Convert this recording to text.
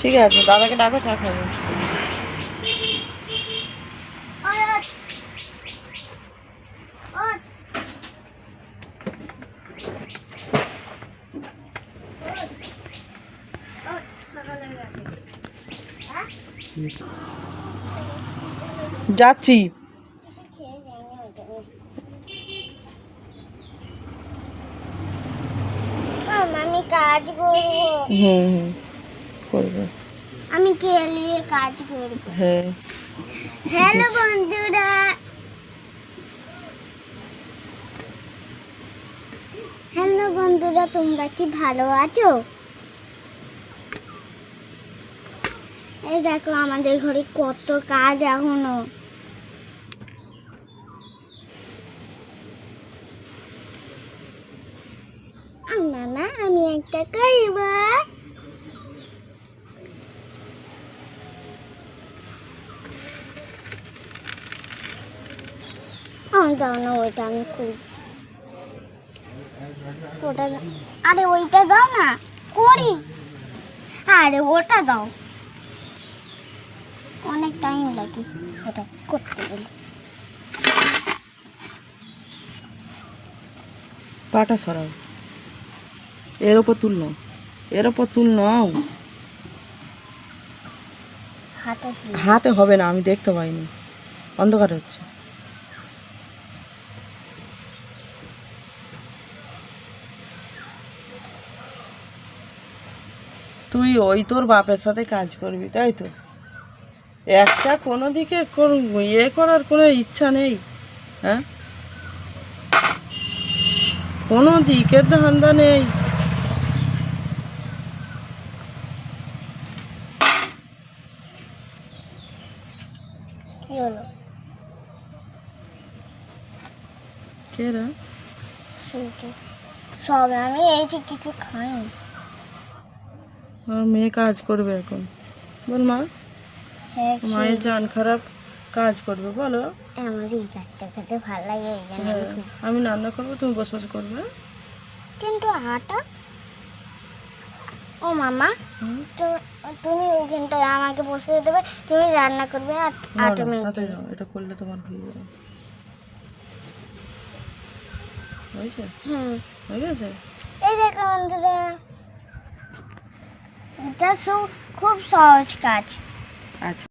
ঠিক আছে, দাদাকে ডাকো, চা খাবো। যাচ্ছি। আমি কাজ করবো। করবে। আমি খেলিয়ে কাজ করবো। হ্যাঁ। হ্যালো বন্ধুরা, তোমরা কি ভালো আছো? এই দেখো আমাদের ঘরে কত কাজ এখনো। না আমি একটা করব। দাও না, ওইটা আমি করি। ওটা আরে ওইটা দাও না, করি। আরে ওটা দাও, অনেক টাইম লাগে ওটা করতে গেলে। পাটা সরাও, এর ওপর তুল নাও, এর ওপর তুল নাও। হাতে হবে না, আমি দেখতে পাইনি, অন্ধকার হচ্ছে। তুই ওই তোর বাপের সাথে কাজ করবি, তাই তো? একটা কোনো দিকে ইয়ে করার কোনো ইচ্ছা নেই, হ্যাঁ? কোনো দিকের ধান্দা নেই। কে রে? সব আমি এই যে কিছু খাইনি। মেয়ে কাজ করবে এখন, বল মা। মায়ের জান খারাপ, কাজ করবে, বলো। আমার এই কাজটা খেতে ভালো লাগে, আমি রান্না করবো, তুমি বসে বসে করবে। কিন্তু আটা, ও মামা, তো তুমি ওইখানটায় আমাকে বসে দেবে, তুমি রান্না করবে আর আটা মেখে। এটা করলে তোমার হয়ে যাবে। হয়েছে? হয়ে গেছে। এই দেখো বন্ধুরা, এটা খুব সহজ কাজ। আচ্ছা।